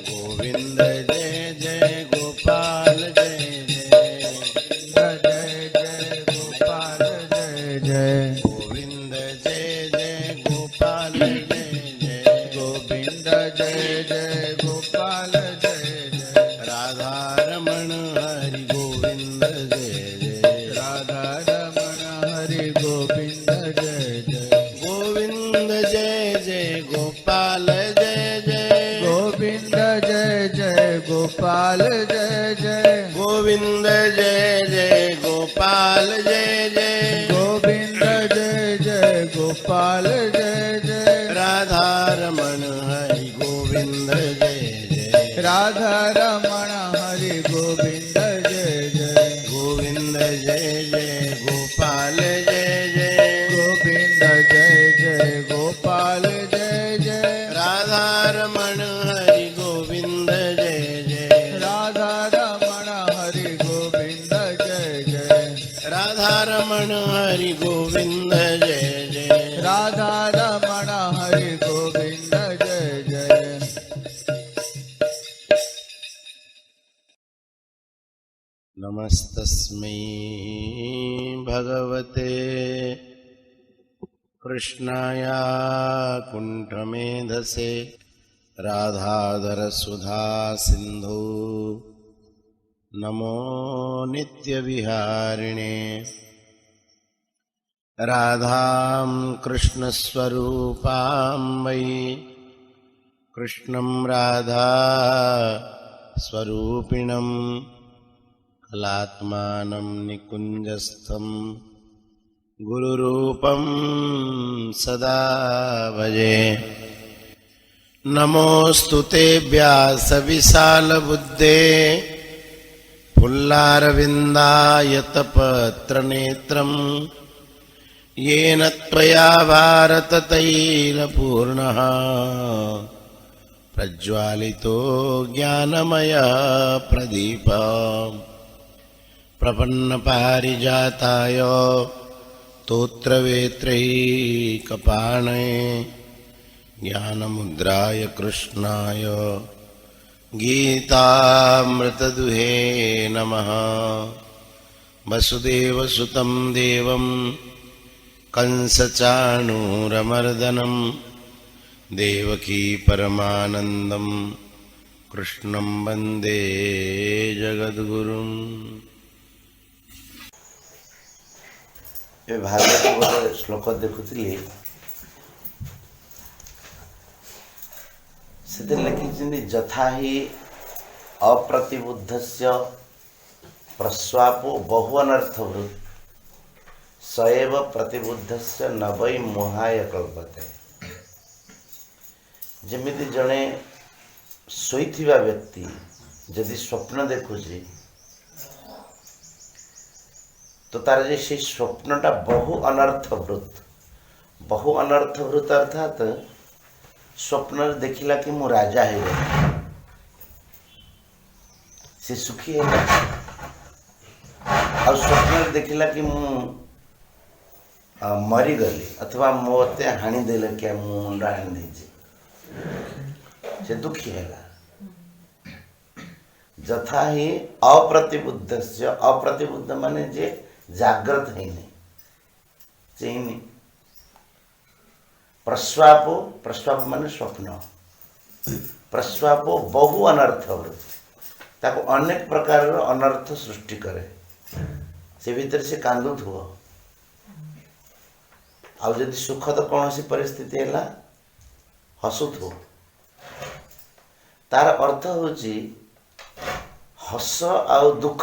गोविंद जय जय गोपाल जय जय जय जय गोपाल जय जय गोविंद जय जय गोपाल जय जय गोविंद जय जय गोपाल जय जय राधा रमण हरि गोविंद जय जय राधा रमण हरि गोविंद जय जय गोविंद जय जय गोपाल जय जय गोविंद जय जय गोपाल जय जय गोविंद जय जय गोपाल जय जय गोविंद जय जय गोपाल जय जय राधा रमण हरि गोविंद जय जय राधा रमण हरि गोविंद जय जय गोविंद जय जय गोपाल जय जय गोविंद जय जय गोपाल जय जय राधा रमण हरि गोविंद जय जय राधा रमण हरि गोविंद जय जय राधा रमण हरि गोविंद जय जय राधा रमण हरि गोविंद जय जय नमस्तस्मै भगवते कृष्णाय कुण्ठमेधसे राधाधर सुधा सिन्धु नमो नित्यविहारिणे राधां कृष्णस्वरूपां वै कृष्णं राधा स्वरूपिणं कलात्मानं निकुञ्जस्थं गुरुरूपं सदा भजे नमोऽस्तु ते व्यासविशालबुद्धे पुल्लारविन्दायतपत्रनेत्रं येन त्वया भारततैलपूर्णः प्रज्वालितो ज्ञानमयः प्रदीपः प्रपन्नपारिजाताय स्तोत्रवेत्रैकपाणये ज्ञानमुद्राय कृष्णाय गीतामृतदुहे नमः वसुदेवसुतं देवं कंसचाणूरमर्दनं देवकी परमानन्दं कृष्णं वन्दे जगद्गुरुम्। भागवत गोटे श्लोक देखुली से लिखी जथा ही अप्रतिबुद्धस्य प्रस्वापो बहु अनर्थवृत् सएव प्रतिबुद्धस्य न वै मोहाय कल्पते। जमिति जड़े शोइथिबा व्यक्ति यदि स्वप्न देखुची तो तार जे से स्वप्नटा बहु अनर्थवृत अर्थात स्वप्न देखिला कि मु राजा है से सुखी है और स्वप्न देखिला कि मु मरीगली अथवा मते हाणीदेले क्या मुंड हाणी से दुखी है। जथा ही अप्रतिबुद्धस्य अप्रतिबुद्ध माने जे जागृत है नहीं चेनी प्रस्वाप माने स्वप्न प्रस्वापो बहु अनर्थवृत्ति ताको अनेक प्रकार अनर्थ सृष्टि करे से भीतर से कांदुथुव आउ जदि सुखद कौन सी परिस्थिति है हसुथुव तार अर्थ होची हस आउ दुख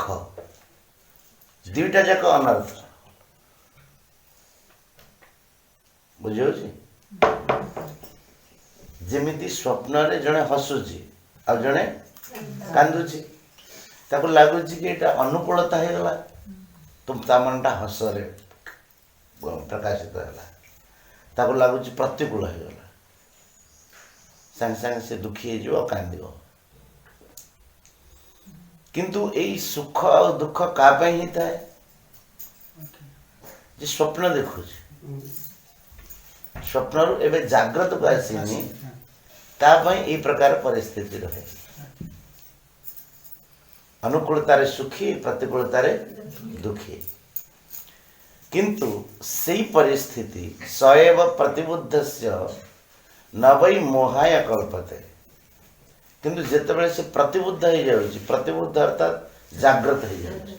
दुईटा जाक अनर्थ बुझे जमीती स्वप्न रे जड़े हसुची आ जड़े कांदुची ताको लागुची कि एटा अनुकूलता हो गला तुम ता मनटा हसरे प्रकाशित होला ताको लागुची प्रतिकूल हो गला संग संग से दुखी हो जो कांदिबो किंतु यही सुख और दुख का ही थाए जे स्वप्न देखुची स्वप्न एवं जाग्रत को आसीनी ये प्रकार परिस्थिति रहे अनुकूलतार सुखी प्रतिकूलतार दुखी किंतु सही परिस्थिति सएव प्रतिबुद्धस्य न वै मोहाय कल्पते किंतु जितेबाला से प्रतिबुद्ध हो जाऊँगी प्रतिबुद्ध अर्थात जागृत हो जाऊँगी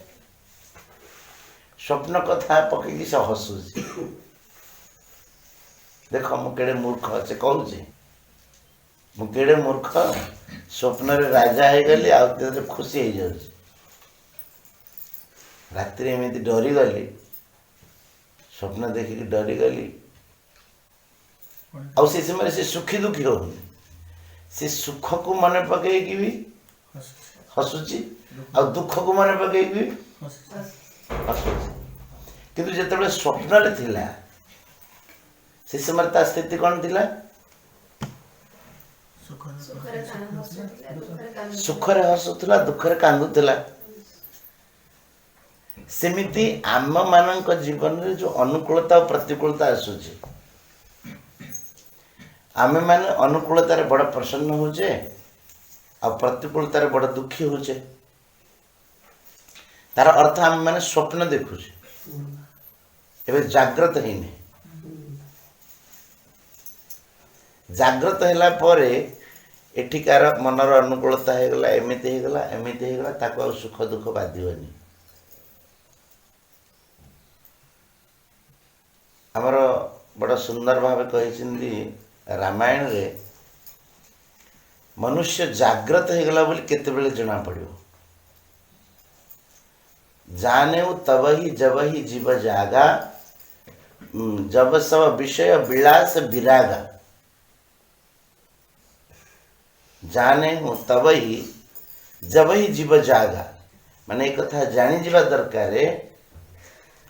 स्वप्न कथा पकईकि से हसुची देख मुझे मूर्ख से कहूँ मुझे मूर्ख स्वप्न रे राजा हो गली आ खुशी हो जाऊँगी रात एमती डरीगली स्वप्न देखिक डरीगली आ समय से सुखी दुखी होनी से सुख को मन पकईकि भी हसुची आ दुख को मन पकईकि भी हसुची किंतु जिते स्वप्न रे थिला से समय ता स्थिति कौन थिला सुखरे हसुला दुखरे कांदुला सेमिति आम मानक जीवन रे जो अनुकूलता और प्रतिकूलता आसुची आमे माने अनुकूलतार बड़ प्रसन्न होचे आ प्रतिकूलतार बड़ दुखी होचे तार अर्थ आमे माने स्वप्न देखुचे एबे जागृत हेने जागृत हैला परे एठिकार मनर अनुकूलता हो गला एमिति हो गला ताको आ सुख दुख बाधिबनी हमर बड़ सुंदर भाव कहिसेंदी रामायण रे मनुष्य जागृत हो गला बोली केते बेले जना पड़ियो जाने तब ही जब ही जीव जागा जब सब विषय विलास विरागा जाने तब ही जब ही जीव जागा माने एक कथा जानी जीवा दरकार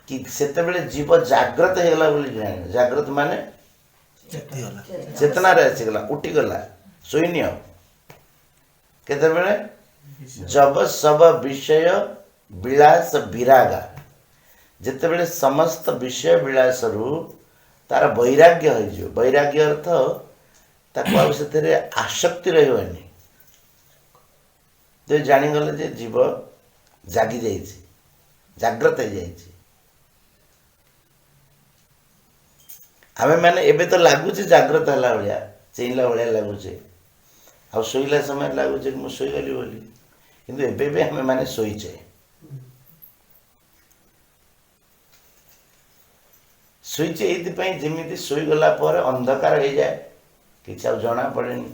कि सेते बेले जीव जागृत हो गला बोली जाने जागृत माने चेतना रे आसीगला उठीगला शून्य केते बेले जब सब विषय विलास विरागा जिते बेले समस्त विषय विलास रु तार वैराग्य हो वैराग्य अर्थ ताको आ से आसक्ति रही तो जानीगले जे जीव जागी जाइए जागृत हो जाइए आमे माने एबे तो लगुच जागृत हला भाया चेइला भाया लगुचे आ शोइला समय लगुचे कि मु शोइगली बोली किंतु एबे भी आमे माने शोइचे शोइचे एथि जेमिति शोइगला पर अंधकार हो जाए किछि आ जना पड़ेनी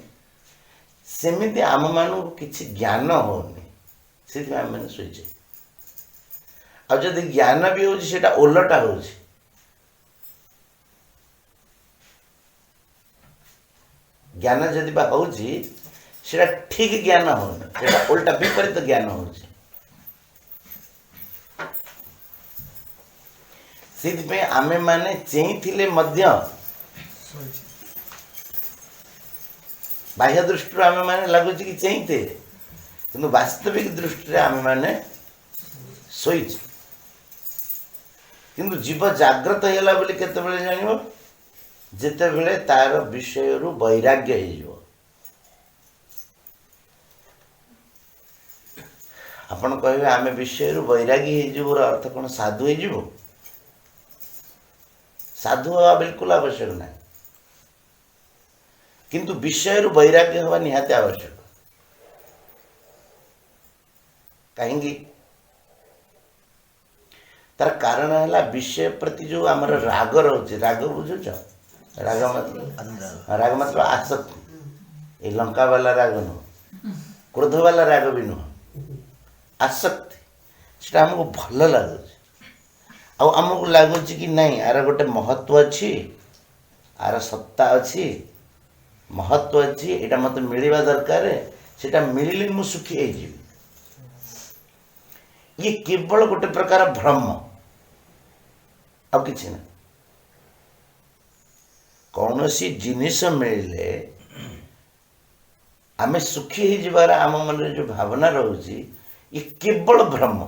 सेमिति आम मानु किछि ज्ञान होनी से आम माने शोइचे आ जदि ज्ञान भी होछि सेटा ओलटा होछि ज्ञान जदि बा होछि सेटा ठीक ज्ञान होनी सेटा उल्टा विपरीत ज्ञान होछि से आमे माने चेई थिले मध्य बाह्य दृष्टि आमे माने लगुछि कि चेई थे किंतु वास्तविक दृष्टि आमे माने सोइछि किंतु जीव जागृत होला बोली केते बेले जानिबो जेते बेले तार विषय रु वैराग्य हो आपण कहबे आमे विषय रु वैरागी हो अर्थ कोन साधु हो साधु हवा बिल्कुल आवश्यक ना किंतु विषय रु वैराग्य हवा निहाते आवश्यक कहीं तार कारण है विषय प्रति जो आमर राग रोचे राग बुझुच राग मतलब आसक्ति ये लंका वाला राग नुह क्रोध वाला राग भी नुह आसक्ति से आमको भल लगुच आमको लगुच कि नहीं आर गोटे महत्व अच्छी आर सत्ता अच्छी महत्व अच्छी यहाँ मत मिलवा दरकार से मिलले मु सुखी हो ये केवल गोटे प्रकार भ्रम आ कि ना कौन सी जिनिस मिले आमे सुखी हो जबार आम मन जो भावना रोचे ये केवल भ्रम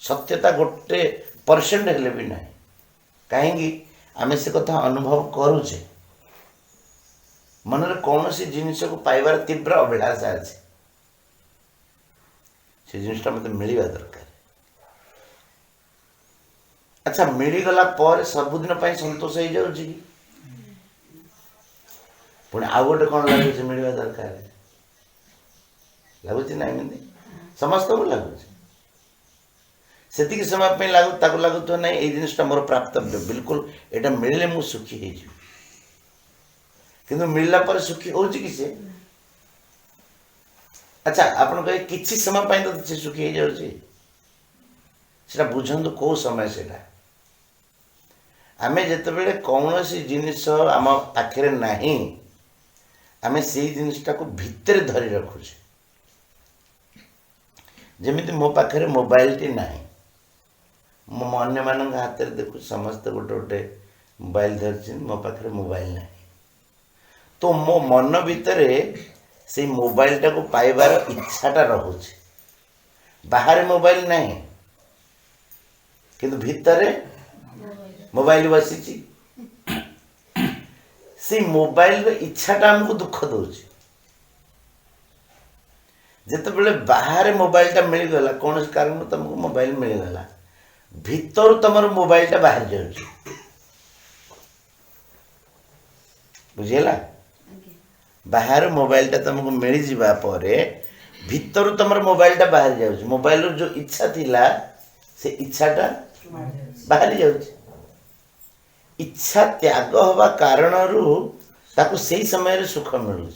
सत्यता गोटे परसेंट हेले भी ना कहीं आमे से कथा अनुभव करुचे मनरे कौन सी जिनिस को पाइबार तीव्र अभिलाषा अच्छे से जिनिसटा मत मिलवा दरकार। अच्छा मिलगला पर सबुदिन संतोष हो जाऊँगी कि पुणी आउ गोटे कौन लगुच मिलवा दरकार लगुच ना एमती समस्त को लगुच से समय लगुत ना ये जिनटा मोर प्राप्तव्य बिल्कुल यहाँ मिले मुझे सुखी हो किंतु मिलला पर सुखी हो कि अच्छा आपन कहे किसी समय तो से सुखी हो जाए बुझंतु कौ समय से आमे जिते कौन सी जिनिस आम पाखे नहीं आमे से जिनिसटा को भितर धरी रखुचे जमीती मो पाखे मोबाइल टी ना अन्य मान हाथ में देखु समस्त गोटे गोटे मोबाइल धरती मो पाखे मोबाइल ना तो मो मन भितर से मोबाइल टा को पाइबार इच्छाटा रोचे बाहर मोबाइल ना किंतु भितर मोबाइल बसी से मोबाइल इच्छाटा आमको दुख दूचे जिते बाहर मोबाइल टा मिलगला कौन कारण तुमको मोबाइल मिलगला भितर तुम मोबाइल टा बाहर जाऊँ बुझेगा बाहर मोबाइल टा तुमको मिल जावा परे भितर तुम मोबाइल टा बाहर जाऊँ मोबाइल जो इच्छा थिला से इच्छाटा बाहर जाऊँ इच्छा त्याग हवा कारण ताकू से समय सुख मिलू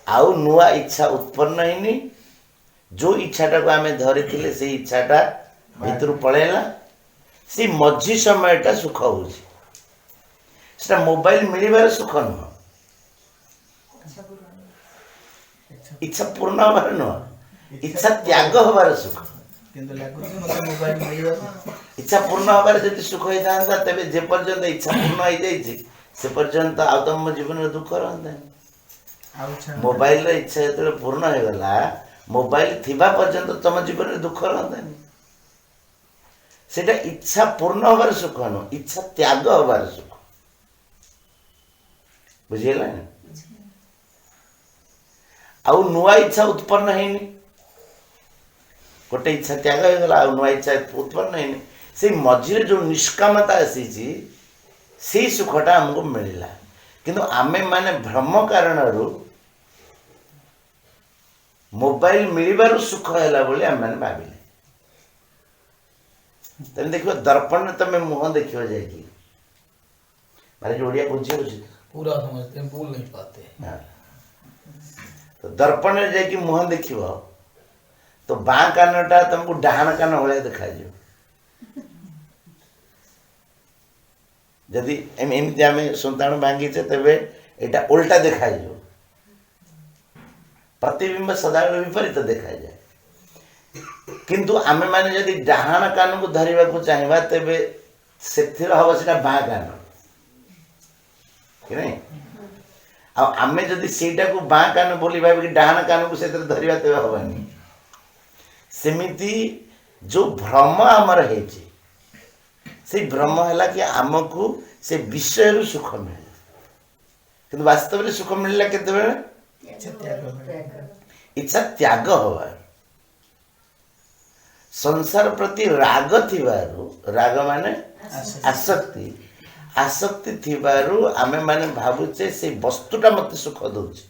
आउ नुआ इच्छा उत्पन्न होनी जो इच्छाटा को आम धरी से इच्छाटा भितर पलैला से मझी समयटा सुख हो मोबाइल मिलबार सुख नुह इच्छा पूर्ण हबार नुह इच्छा त्याग हबार सुख इच्छा पूर्ण हबार जब सुख होता तेज जे पर्यंत इच्छा पूर्ण हो जाए से पर्यंत आउ तुम जीवन दुख रहता मोबाइल इच्छा जो पूर्ण हो गला मोबाइल थिबा पर्यंत तुम जीवन दुख रहतानी सेटा इच्छा पूर्ण हबार सुख नु इच्छा त्याग हबार सुख बुझेगा आउ नुआ इच्छा उत्पन्न है गोटे इच्छा त्याग हो गला नुआ इच्छा उत्पन्न है से मझे जो निष्कामता आसी से सुखटा हमको मिलला किंतु आमे माने भ्रम कारण मोबाइल मिलबार सुख है बोली आम मैंने भाविले तुम देख दर्पण में तुम मुह देख जाए मारे जो ओडिया बुझी हो पूरा समझते हैं भूल नहीं पाते हाँ। तो दर्पण में जाकि मुह देख तो बाँ कानटा तुमको डाहाण कान भाया देखा जदि एमती आम सुताणु भांगीचे तेरे यहाँ उल्टा देखा प्रतिबिंब सदाबेले विपरीत देखा जाए किंतु आमे माने जदि डाहाण कान को धरवा को चाहिए तेरे से हम से बाँ कान कि नहीं आमे जदि सेटा को बाँ कान बोली भाव डाहाण कान को से धरवा तेज हेनी सेमिति जो भ्रम आमर है से भ्रम है कि आमको से विषय सुख मिले कि वास्तव में सुख मिलला केते इच्छा त्याग हवा संसार प्रति राग थिबारु राग माने आसक्ति आसक्ति थिबारु आमे माने भावुचे से वस्तुटा मते सुख दउची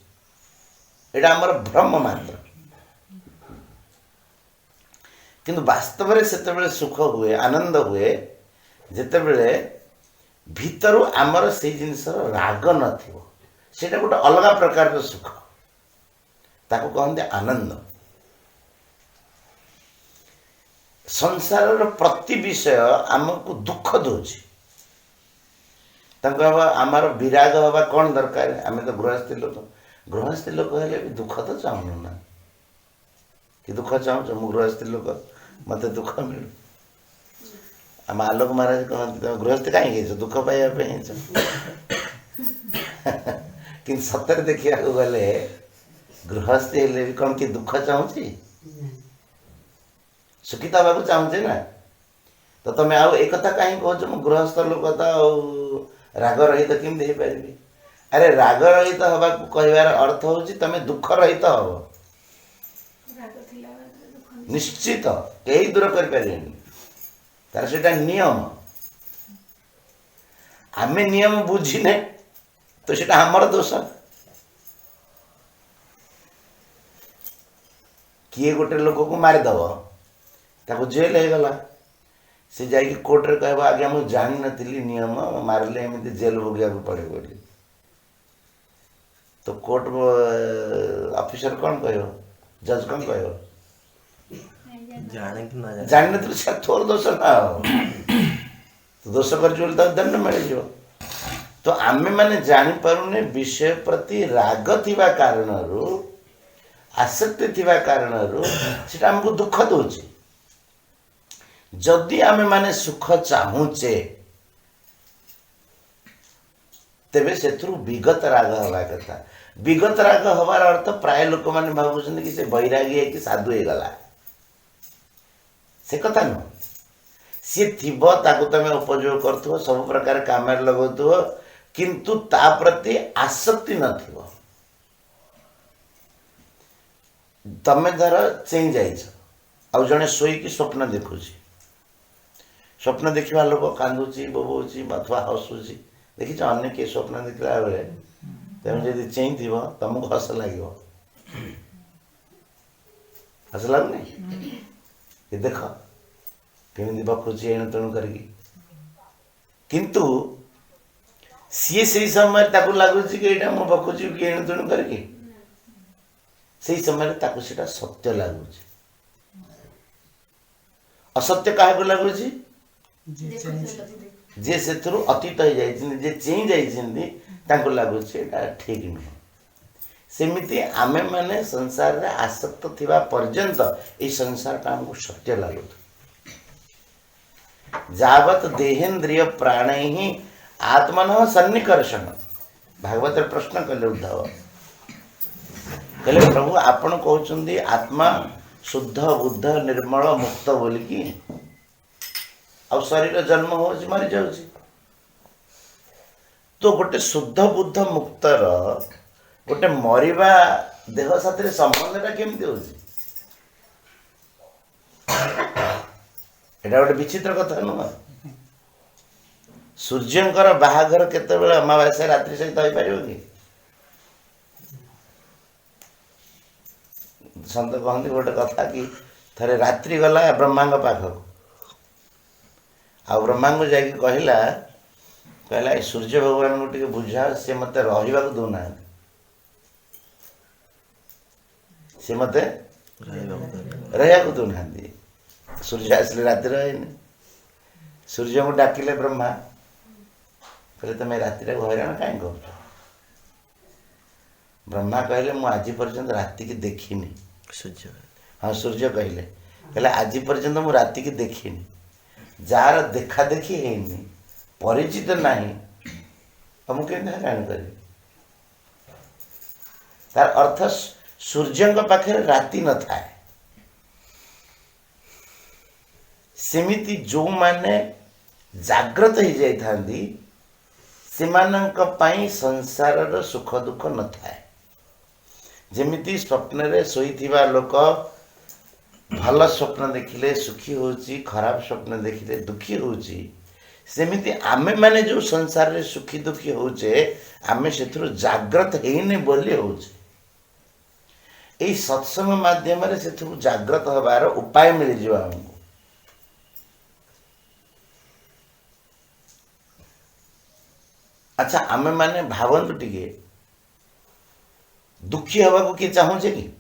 एटा हमर भ्रम मात्र किंतु वास्तव में सेते सुख हुए आनंद हुए जितेबले भीतर आमर से जिनस राग नथिबो सेटा गोटे अलग प्रकार सुख ताको कहते आनंद संसार प्रति विषय आमको दुख दूची आमर विराग हवा कौन दरकार आम तो गृहस्थी लोक हेले भी दुख तो चाहूँ ना कि दुख चाहूँ मु गृहस्थी लोक मत दुख मिलू आम आलोक महाराज कहते तुम गृहस्थी कहीं दुख पाइबा कि सतरे देखा गले गृहस्थी हेले भी कौन कि दुख चाहूँगी सुखित हवा चाहूचे ना तो तुम्हें आउ एक कहीं कह गृहस्थ लोक तो राग रहित केमती हो पारि अरे राग रहित हवा को कहबार अर्थ होची तमे दुख रहित हबो निश्चित कई दूर कर पारेनी तार सेटा नियम आमे नियम बुझिने तो सेटा हमर दोष किए गोटे लोक को मारिदेव ताको जेल हो गला से जाकि कोर्ट रे कहबा आगे मु जानि नथिली नियम मारले एमती जेल भोगिया को पड़े बोली तो कोर्ट ऑफिसर कौन कहयो जज कौन कहयो जाने कि ना जाने जानि नथिली से थोर दोष ना हो तो दोष कर जोल ता दंड मिल जो तो आमे माने जानि पारुने विषय प्रति राग थिबा कारणरू आसक्ति थिबा कारणरू सेटा हमको दुख दोची जदि आमे माने सुख चाहूचे तेबे सेथुरु विगत राग हवा कथा विगत राग हवार अर्थ प्राय लोक माने भाबुछन कि से बैरागी है कि साधु हे गला से कथा न सी थिबो ताको तमे उपयोग करथो सब प्रकार कामर लगोथो किंतु ता प्रति आसक्ति न थिबो तमे धर चेंज जाइछ आ जने सोई की स्वप्न देखुची स्वप्न देखा लोक कांदुची बोबुची अथवा हसुची देखी अन्य किए स्वप्न देखला बेले तुम जब चेई थी तुमको हस लगे हस लगुनि ये देख केमी बखुची एणु तेणु कर किंतु सी से समय लगुच कि यहाँ मो बखुची कि एणु तेणु करके समय सेटा सत्य लगुच असत्य क्या लगुच जे से अतीत हो जाए चेई जाइए लगुच ठीक नुह सेमिति आमे माने संसार रे आसक्त थिबा पर्यंत ए संसार का हमको सत्य लगु जावत देहेन्द्रिय प्राण ही आत्मन सन्निकर्षण भागवत प्रश्न कले उद्धव कहले प्रभु आपण कहउचंदी आत्मा शुद्ध बुद्ध निर्मल मुक्त बोली की आ शरीर जन्म हो मरी जाउची तो गोटे शुद्ध बुद्ध मुक्तर गोटे मरिबा देह साथी संबंधटा केमती हो गोटे विचित्र कथा नुह सूर्यंकर बाहाघर केतेबेले अमावास्या रात्रि सहित हो पारिबो कि संत कहते गोटे कथा कि थरे रात्रि गला ब्रह्मा पाखक आ ब्रह्मा को जाकि कहला कहला सूर्य भगवान को टिके बुझा से मत रहा दौना सी मत रहा दौना सूर्य आसले राति रहे सूर्य को डाकिले ब्रह्मा कहले तुम राति हैरान कहीं कर ब्रह्मा कहले मु आज पर्यंत राति की देखिनी सूर्य हाँ सूर्य कहले कहले आज पर्यंत मु राति की देखिनी जार देखा देखी है परिचित नहीं अब मुझे हैरान करी तार अर्थ सूर्य पाखे राति न थाए सेमिति जो माने जाग्रत हो जाइथांदी सेमानंक पाई संसार सुख दुख न थाए जेमिति स्वप्न रे सोईथिबा लोक भल स्वप्न देखिले सुखी होची खराब स्वप्न देखिले दुखी होची सेमिति आमे माने जो संसार रे सुखी दुखी होचे आमे सेथुर जाग्रत हेने बोली होचे एई सत्संग माध्यम रे सेथुर जाग्रत हबार उपाय मिल जिवा हमको अच्छा आमे माने भावंतु टिके दुखी हवा को किए चाहूचे कि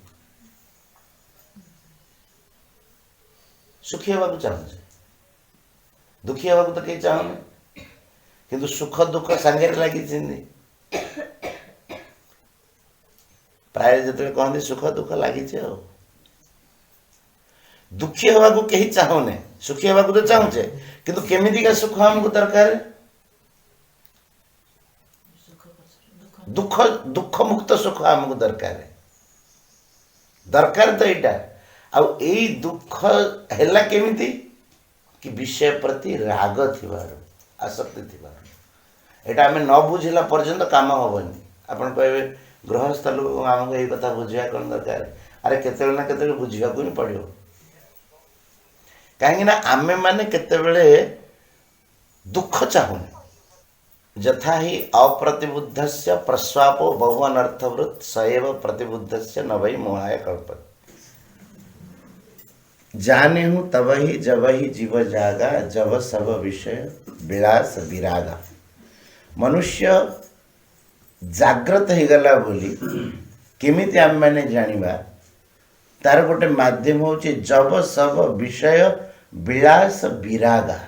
सुखी हवा को चाहूचे दुखी हवा को तो कहीं चाहूने किंतु सुख दुख सांगे लगी प्राय जो कहते सुख दुख लगी दुखी हवा को कहीं चाहूने सुखी हवा को तो चाहूचे किंतु केमिति का सुख हमको दरकार दुख दुख मुक्त सुख हमको दरकार दरकार तो यहाँ आउ यही दुख है केमिति कि विषय प्रति राग थिबार आसक्ति थिबार एटा आम न बुझिला पर्यंत काम हेनी आपन कहे गृहस्थ लोक आमको यही कथा बुझा कौन दरकार अरे केते ना केते बुझा ही पड़ो कहीं आमे माने केते दुख चाहूने यथा ही अप्रतिबुद्धस्य प्रस्वापो बहु अनर्थवृत सएव प्रतिबुद्धस्य न वै मोहाय कल्पत जाने हूँ तब ही जब ही जीव जागा जब सब विषय विलास विरागा मनुष्य जाग्रत हो गला बोली केमिति आम मैंने जानिबा तार गोटे माध्यम होची जब सब विषय विलास विरागा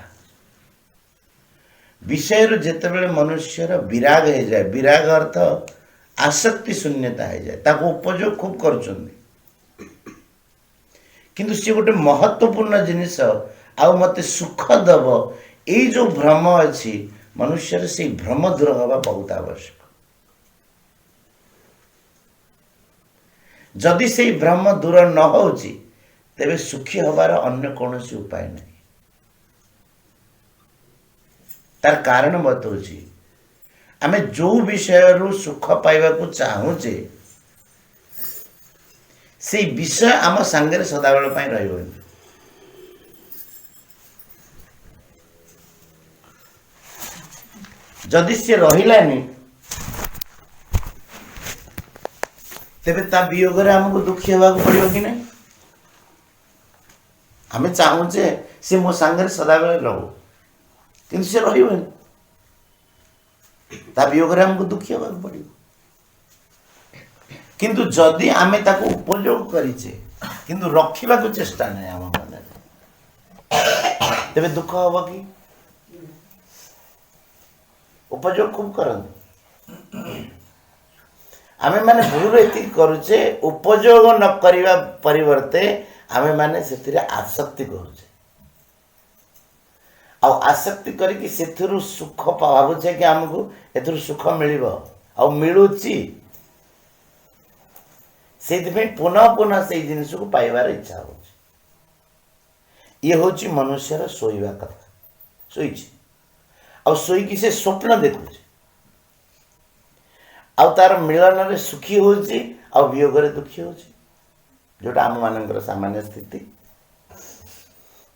विषय जितेबले मनुष्यर विराग हो जाए विराग अर्थ आसक्ति शून्यता हो जाए ताको उपयोग खूब करुचंदी किंतु सी गोटे महत्वपूर्ण जिनिस आ मते सुख दब ये जो भ्रम अच्छी मनुष्य से भ्रम दूर हवा बहुत आवश्यक जदि से भ्रम दूर न होची तेबे सुखी हबार अन्य कौन उपाय नहीं तार कारण बतौची आमे जो विषय रु सुख पाइबा को चाहूचे से विषय आम सांगे सदाबेल रही जदि सी रहिलानी तेबे ता वियोग रे हमको दुखी होगा पड़ो कि नहीं आम चाहूचे सी मो सांगे सदाबेल रहू किंतु से रही ता वियोग रे हमको दुखी होगा पड़ो किंतु जदि आमे ताको उपयोग करिचे किंतु रखिबा को चेष्टा नहीं आम मन तेबे दुख हबो कि उपयोग खूब करते आमे माने भूल एति करूचे उपयोग न करिबा परिवर्ते आमे माने सेतिरे आसक्ति करूचे आ आसक्ति करिकि सेथिरु सुख भाबुचे कि हमको एथिरु सुख मिलिबो आ मिलुची से पुनः पुनः से जिनिस को पाइबार इच्छा हो ये हूँ मनुष्यर शोवा कथा शोची आईकी से स्वप्न देखुचे आर मिलन रे सुखी हो वियोग दुखी हो जोटा आम मान सामान्य स्थिति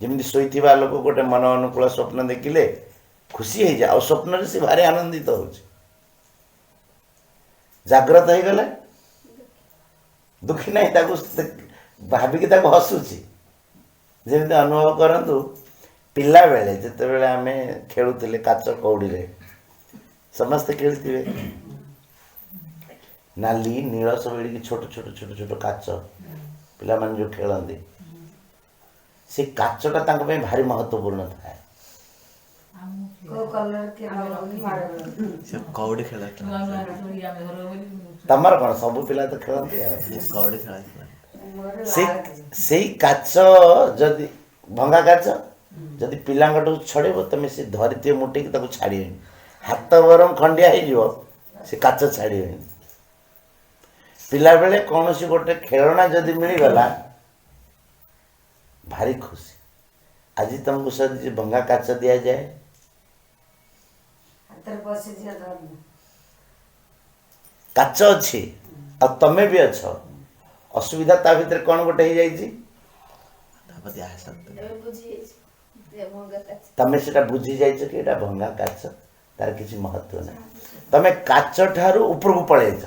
जमी शोवा लोक गोटे मन अनुकूल स्वप्न देखिले खुशी हो जाए स्वप्न से भारी आनंदित हो जाग्रत हो गले दुखी नहीं ताकू भाविकी ताकू हसुची जमी अनुभव करंतु पिला बेले जिते बेले आमे खेलुतिले काच कौड़ी रे समस्त खेलुतिबे नाली नील सब एडी छोट छोट छोट छोट काच पिला मान जो खेलंदी से काचटा तांको पे भारी महत्वपूर्ण थाए को कलर के से कौड़ी खेला तमर कोन सब पिला तो खेलंदी कौड़ी खेला से काच जदि भंगा काच जदि पिलांगटू छड़ेब तुम से धरती मुठी की छाड़ी हाथ बरम खंडिया हो से काच छाड़ी पिला बेले कौन सी गोटे खेलना जदि मिलगला भारी खुशी आज तुमको सदी भंगा काच दिया जाए काच अच्छी आ तमे भी अच्छ असुविधा ता भीतर कौन गोटे हो जाइए तमें से बुझी जाइछ कि एटा भंगा काच तार किसी महत्व ना तमें काच ठारू ऊपर को पलैछ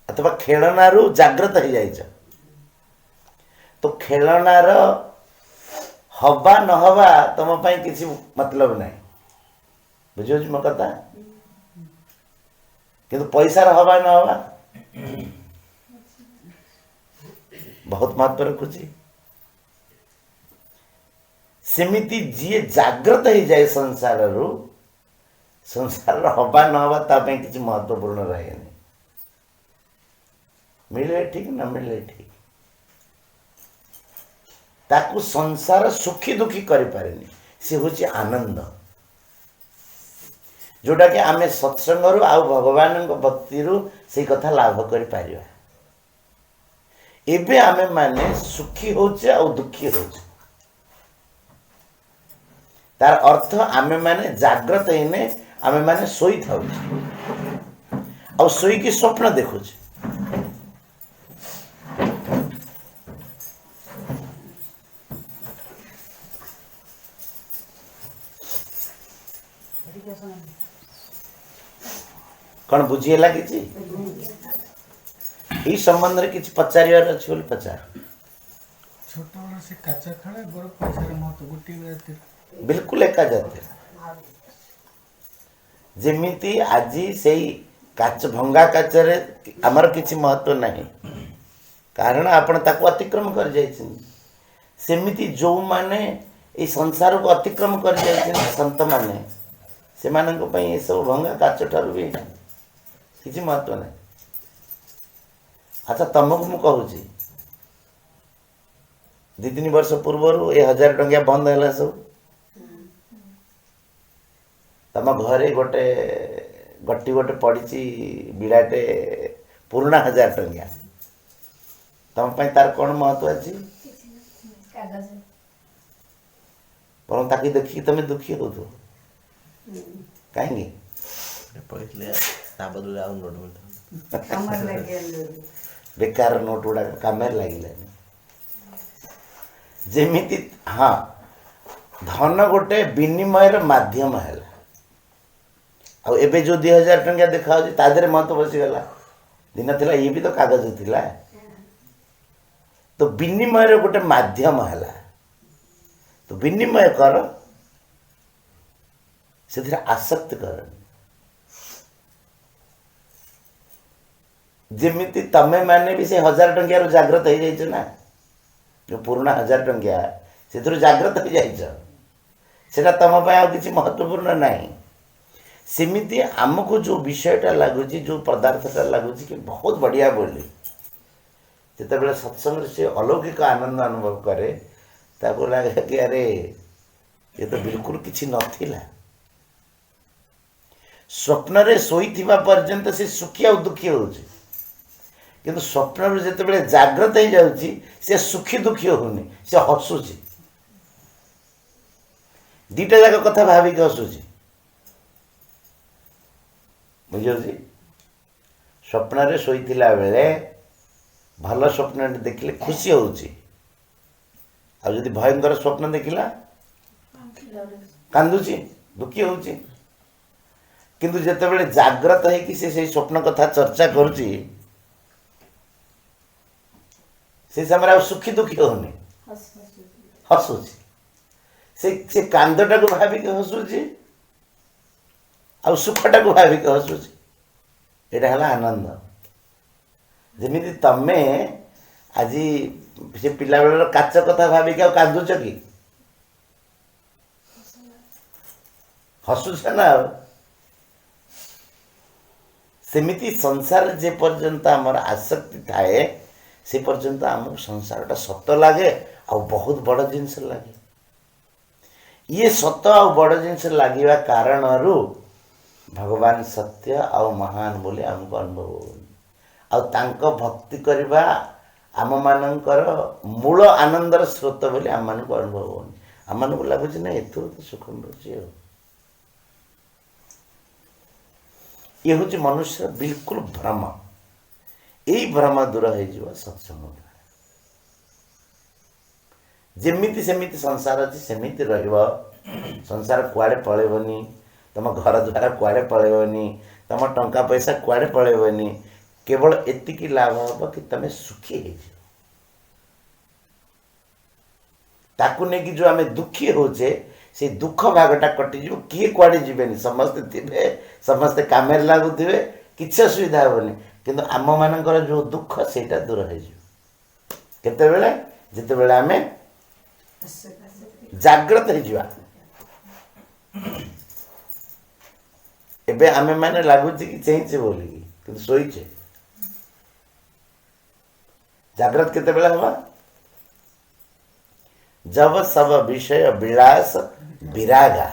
अथवा खेलनारू जागृत हो जाइछ तो खेलनार हवा न हवा तुम पाई किसी मतलब नहीं बुझे मो कथा किंतु पैसा हवा न हवा बहुत महत्व रखुची सेमिति जी जागृत हो जाए संसार रु संसार हवा न हवा तापे किसी महत्वपूर्ण रहे नहीं मिले ठीक न मिले ठीक ताकू संसार सुखी दुखी करि पारेनी से होची आनंद जोटा कि आमे सत्संग रु आ भगवान भक्ति रु से कथा लाभ करि पारिबा एबे आमे माने सुखी होचे आ दुखी होचे तार अर्थ आमे माने जाग्रत हेने आमे माने सोई थाउ और सोई की स्वप्न देखु कौन बुझीगला कि संबंध में किसी पचार अच्छी बोली पचार छोट बड़ से काचा खड़ा बड़ पैसा महत्व गोटे जाति बिल्कुल एका जाते जेमिति आज से काच भंगा काचरे आमर किसी महत्व नहीं कारण आपण ताको अतिक्रम कर जाइछिन सेमिति जो माने ए संसार को अतिक्रम कर जाइछिन संत माने से मानन को पई ए सब भंगा काच ठारू भी किसी महत्व नहीं। अच्छा तुमको मु कहूँ दी तीन वर्ष पूर्व ये 1000 टंकिया बंद है सब तम घरे गोटे गट्टी गोटे पड़ी बिड़ाटे पुराना 1000 टंकिया तुम तार कौन महत्व अच्छी पर ताकि देखिए तुम दुखी हो तो कहीं पढ़े ता बदले आउ नोट मिलता कमर लगे बेकार नोट गुड़ा काम लगे जेमिति हाँ धन गोटे विनिमय माध्यम है आ एबे जो 2000 टंकिया देखा तादे महत्व बसीगला दिन थिला ये भी तो कागज थिला तो विनिमय गोटे माध्यम है तो विनिमय कर से आसक्त कर जेमिति तमे माने भी से 1000 टंकिया जागृत हो जाइछ ना जो पुराना 1000 टंकिया से जागृत हो जाइछ सेटा तम पे आ किछि महत्वपूर्ण नहीं सेमिति आमको जो विषयटा लगुच जो पदार्थटा लगुच कि बहुत बढ़िया बोली जिते बेले सत्संग से अलौकिक आनंद अनुभव करे ताको लगे कि अरे ये तो बिल्कुल किछि नथिला स्वप्न रे सोई थिबा पर्यंत से सुखी और दुखी होउची किंतु स्वप्न जिते बेले जागृत हो जाउची से सुखी दुखी होनी से हसुची दीटा जाक कथा भावी के हसुची बुझी स्वप्न रे शोईथिला बेले भल स्वप्न देखिले खुशी होउची आ जदि भयंकर स्वप्न देखिला कांदुची दुखी होउची किंतु जेते बेले जागृत है कि से स्वप्न कथा चर्चा करूची से समय सुखी दुखी होनी हसुची से कांदटा को भाविक हसुची आ सुखटा को भाविक हसुची एटा हला आनंद जेमिति तमे आज से पिला बेलर काच कथा भाविक आ कांदुच कि हसुछ ना सेमिति संसार जे पर्यंत आमर आसक्ति थाए से पर्यंत आम संसारटा सत लगे आ बहुत बड़ जिनस लगे ये सत आ बड़ जिनस लगे कारण भगवान सत्य आ महान बोले आमको अनुभव हो भक्ति करवा आम मानकर मूल आनंदर स्रोत बोले आम मान अनुभव हो आम मान लगुच ना एथुर तो सुख मिलूँ ये हूँ मनुष्य बिल्कुल भ्रम यही भ्रम दूर हो सत्संग द्वारा जेमिति सेमिति संसार अच्छी सेमिति रहिबो संसार कुआड़े पळेबनी तुम घर द्वारा कुआड़े पळेबनी तुम टंका पैसा कुआड़े पळेबनी केवल एतिकी लाभ हम कि तुम सुखी हो ताकू नहीं कि जो आम दुखी होचे से दुख भागटा कटिज किए कुआड़े जीवेनि समस्ते थे समस्ते काम लगुवे किसी असुविधा हेनी किंतु आम मानकर जो दुख सेटा दूर होते जिते आम जागृत हो एबे आमे माने लगुच कि चेचे बोलिकी किंतु शोचे जागृत केते बेला हवा जब सब विषय विलास विरागा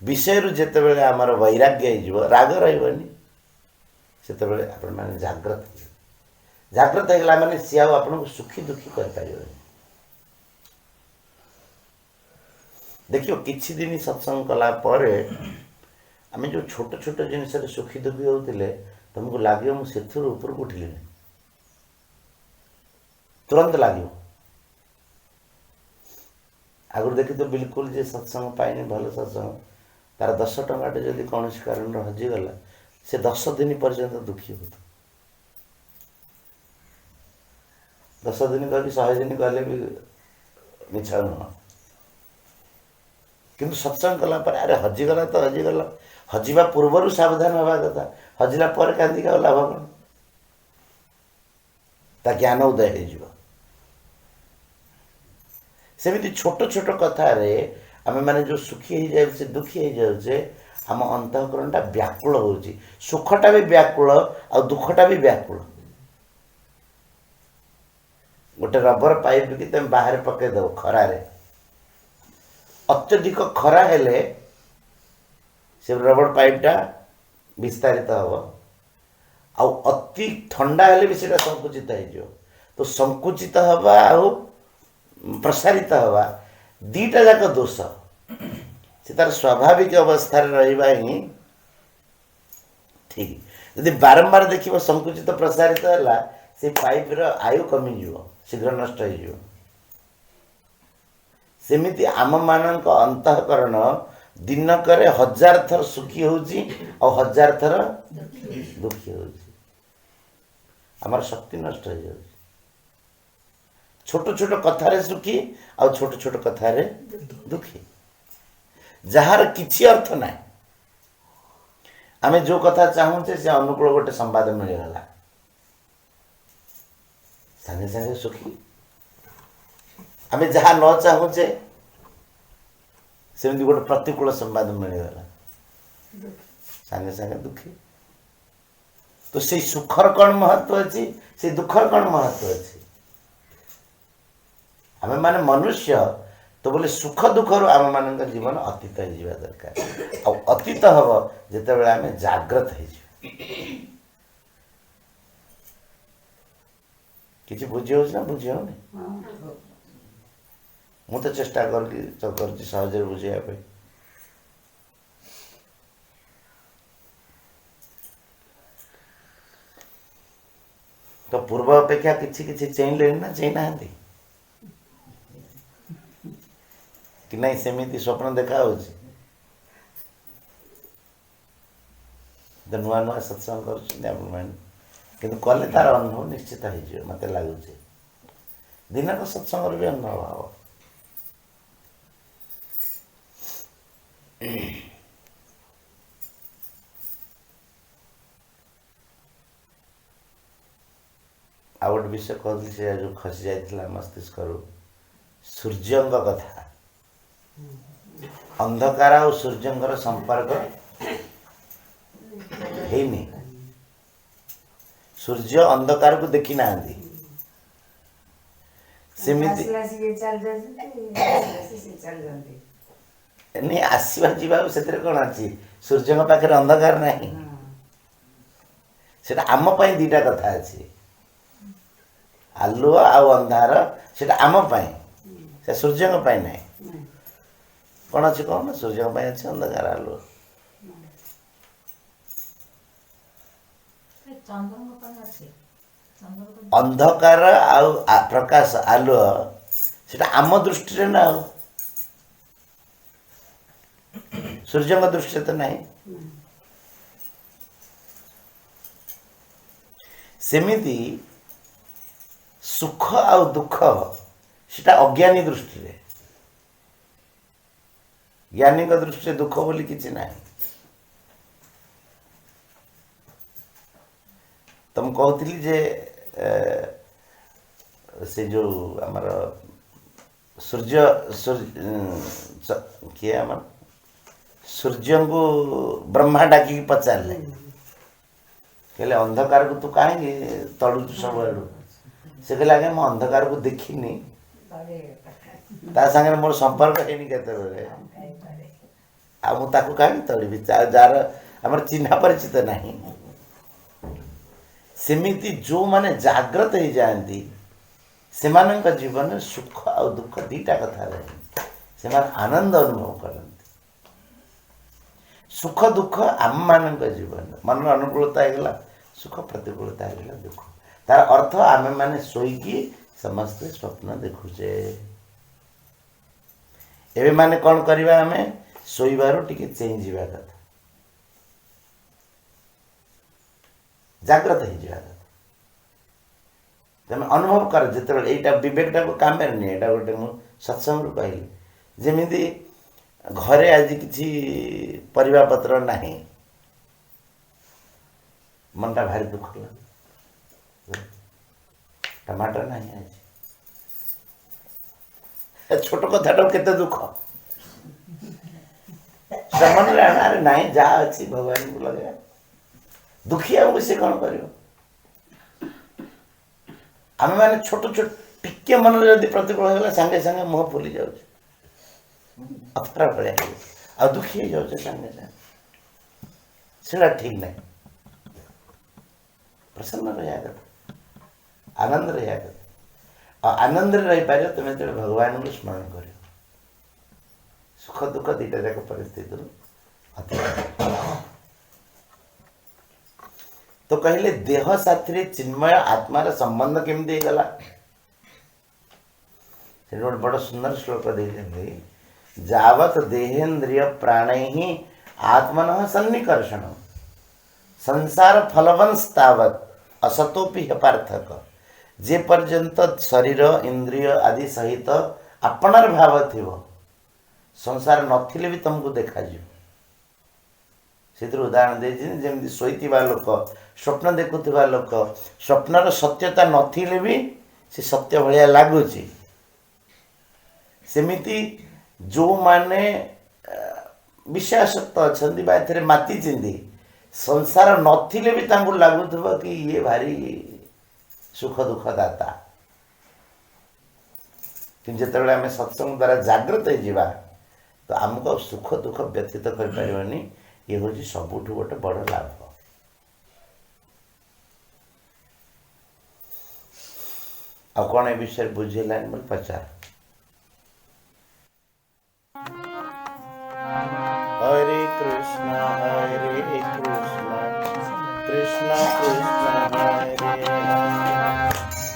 विषय रु जेते बेले आमर वैराग्य हो राग रही सेते बेले आपण माने जागृत होगला माने सी आपन सुखी दुखी कर पारिबे देखियो किछि दिन सत्संग कला परे आमे जो छोट छोट जिनिस सुखी दुखी होते तुमको लगे मुझे ऊपर को उठिली तुरंत लगे आगुरी देखी तो बिल्कुल जे सत्संग पाइनि भल सत्संग तार 10 टंकाटे जदि कौन कारण हजिगला से 10 दिन पर्यंत दुखी हो 10 दिन कह 100 दिन कहले भी मिछा नुह किंतु सत्संग कला पर अरे हजिगला तो हजिगला हजिबा पूर्व सावधान हवा कथा हजिला पर कांदी का लाभ कौन ता ज्ञान उदय हो सेमिति छोट छोट कथारे आमे माने जो सुखी हो जाए दुखी हो जाए आम अंतःकरणटा व्याकुल होची सुखटा भी व्याकुल आ दुखटा भी व्याकुल गोटे रबर पाइप कि तुम बाहर पकई दो खरारे अत्यधिक खरा हेले से रबर पाइपटा विस्तारित हम आ अति ठंडा हेले भी सेटा संकुचित हो तो संकुचित हवा आ प्रसारित हवा दीटा जाक दोष से तार स्वाभाविक अवस्था रहिबा ही ठीक यदि बारंबार देखिबो संकुचित प्रसारित हला से पाइप रो आयु कमी जीवो शीघ्र नष्ट हो जीवो सेमिति आम मानक अंतःकरण दिनकरे 1000 थर सुखी होउची और 1000 थर दुखी होउची हमार शक्ति नष्ट हो जाउची छोट छोट कथारे सुखी और छोट छोट कथारे दुखी जार किछि अर्थ ना आमे जो कथा चाहूचे से अनुकूल गोटे संवाद मिलगला संगे संगे सुखी आमे जहाँ न चाहूचे सेमती गोटे प्रतिकूल संवाद मिलगला संगे संगे दुखी तो से सुखर कौन महत्व अच्छी से दुखर कौन महत्व अच्छी आमे माने मनुष्य तो बोले सुख दुख रो आम मान जीवन अतीत हो जावा दरकार आ अतीत हम जिते बेले आमे जागृत हो किछि बुझी हो ना बुझी हो मु तो चेष्टा कर सहज बुझे तो पूर्व अपेक्षा किछि किछि चेंज ले ना चेंज ना कि नहीं सेमिति स्वप्न देखा हो नुआ नुआ सत्संग कर कले तार अनुभव निश्चित हो मत लगुच दिन का सत्संग भी अनुभव हम आ गोटे विषय कहली से जो खसी जाइए मस्तिष्क सूर्य कथा अंधकार और सूर्यंकर संपर्क हेनी सूर्य अंधकार को देखी ना सेमिति नहीं आसवा जीवा से कौन अच्छी सूर्य पाखे अंधकार नहीं से आम दीटा कथा अच्छी आलुआ आउ अंधार से आम से सूर्य ना कौन अच्छी कौन सूर्य अच्छे अंधकार आलुआ अंधकार आ प्रकाश आलुआ से आम दृष्टि ना सूर्य दृष्टि तो नहीं सेमिति सुख आ दुख से अज्ञानी दृष्टि रे ज्ञानी का दृष्टि दुख बोली किसी ना तुम कहती जे से जो आमर सूर्य किए आम सूर्य को ब्रह्मा डाकी पचारे कहले अंधकार को तू कहीं तड़ुचु सब आड़ू से कहले आगे मैं अंधकार को देखनी ता संगे मोर संपर्क है केते आ मु ताकू कहीं तड़बी जार आम चिन्हा परिचित नहीं सेमिति जो माने जागृत हो जाती से जीवन में सुख और दुख दीटा कथा रहे से आनंद अनुभव करते। सुख दुख आम मान जीवन मन अनुकूलता होगा सुख, प्रतिकूलता होगा दुख। तार अर्थ आम मैंने शोईकी समस्ते स्वप्न देखुचे। एवं माने कौन करवा आम शोइबार टिके चेंज जावा कथा, जाग्रत हो जावा कथा। तुम अनुभव कर जिते यहाँ विवेकटा को काम नहीं, यहाँ गोटे मुझे सत्संग कहली जमी घरे आज किसी परिवा पत्र नहीं, मनटा भारी दुख लगे। टमाटर नहीं आज छोट कथा केते दुख मन अरे नहीं जहाँ अच्छी भगवान को लगे दुखी आम से कौन कर आम मैंने छोट छोट टिके मन जब प्रतिकूल होगा सांगे सांगे मुह फुली जाऊँ अथरा भाया आ दुखी हो जाऊे सांगे सांगे सेटा ठीक नहीं। प्रसन्न रहा कथा, आनंद रहा कथा। और आनंद रही पारे तुम जो भगवान को स्मरण कर सुख दुख दीटा जाक परिस्थिति तो कहले देह साथी चिन्मय आत्मार संबंध केमती गला। गोटे बड़ सुंदर श्लोक दे जावत देहेन्द्रिय प्राणै आत्मन सन्निकर्षण संसार फलवंस्तावत असतोपि पार्थक। जे पर्यंत शरीर इंद्रिय आदि सहित आपणार भाव थी संसार नथिले भी तुमको देखा से उदाहरण देमती शोईवा लोक स्वप्न देखुवा लोक स्वप्नर सत्यता नथिले भी से सत्य भाया लगुच। सेमिति जो माने विषयासक्त अच्छा माति चिंदी संसार नथिले भी तांको लगुवा कि ये भारी सुख दुख दाता। कि जिते आम सत्संग द्वारा जागृत हो तो आमको सुख दुख व्यतीत कर ये हूँ सबुठ गोटे बड़ लाभ। आ कौन ए विषय बुझेगा बोले पचार। हरे कृष्ण कृष्ण कृष्ण हरे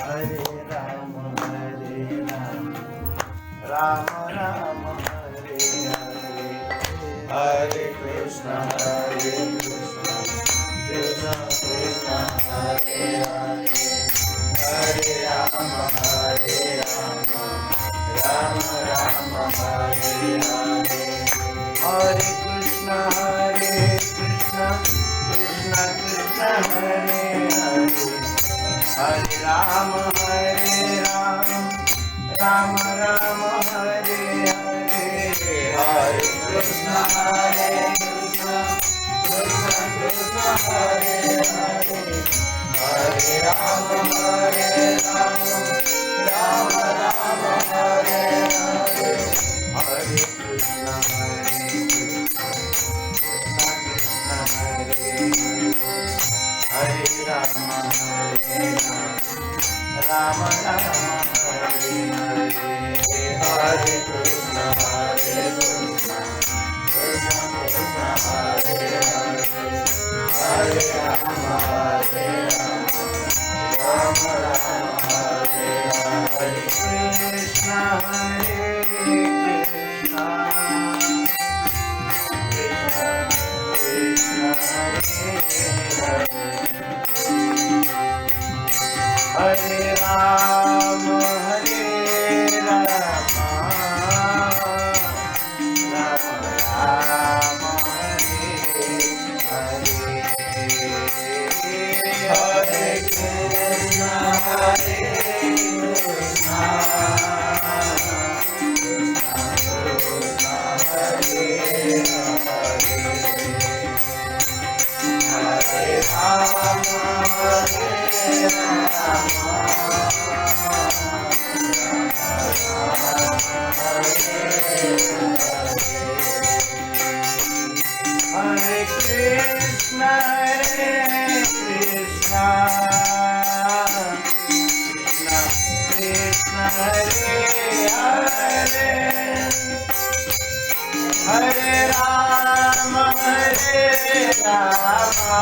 हरे राम राम राम हरे हरे हरे कृष्ण कृष्ण कृष्ण हरे हरे हरे राम राम राम हरे हरे हरे कृष्ण कृष्ण कृष्ण हरे हरे हरे राम राम राम हरे हरे हरे कृष्ण कृष्ण कृष्ण हरे हरे हरे राम राम राम हरे हरे हरे कृष्ण कृष्ण हरे हरे राम राम राम हरे हरे हरे कृष्ण कृष्ण कृष्ण हरे हरे हरे राम राम राम हरे हरे कृष्ण कृष्ण कृष्ण हरे राम राम राम हरे हरे हरे कृष्ण कृष्ण हरे हरे राम हरे कृष्ण कृष्ण कृष्ण हरे हरे राम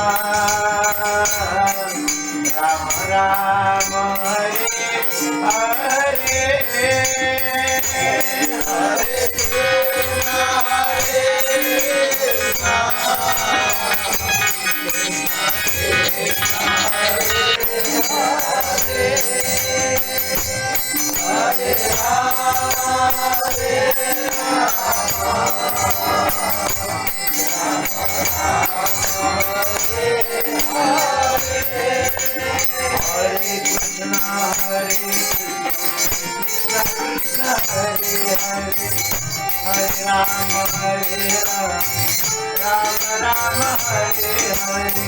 हरे हरे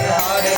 हरे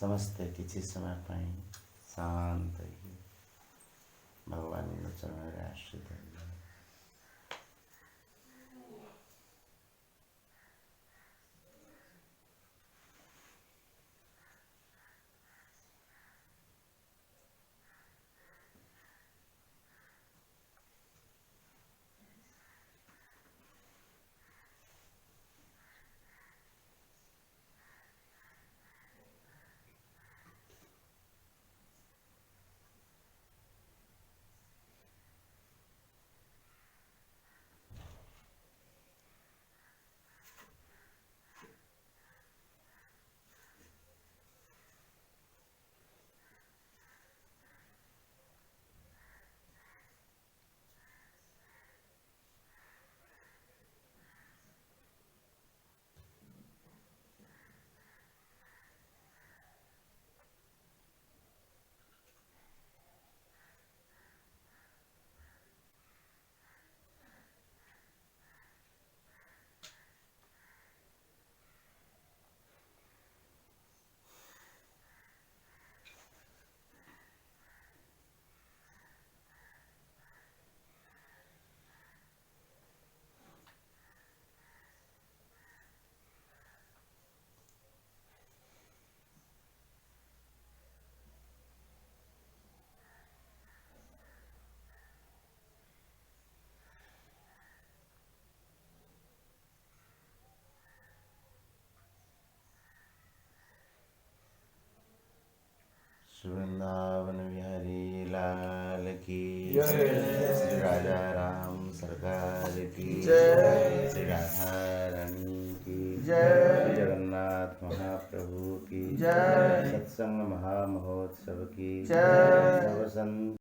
समस्ते किसी समय पाई शांत ही भगवान चरण आश्रित है। वृंदावन बिहारी लाल की श्री राजा राम सरकार की श्री राधा रानी की श्री जगन्नाथ महाप्रभु की सत्संग महामहोत्सव की सब संत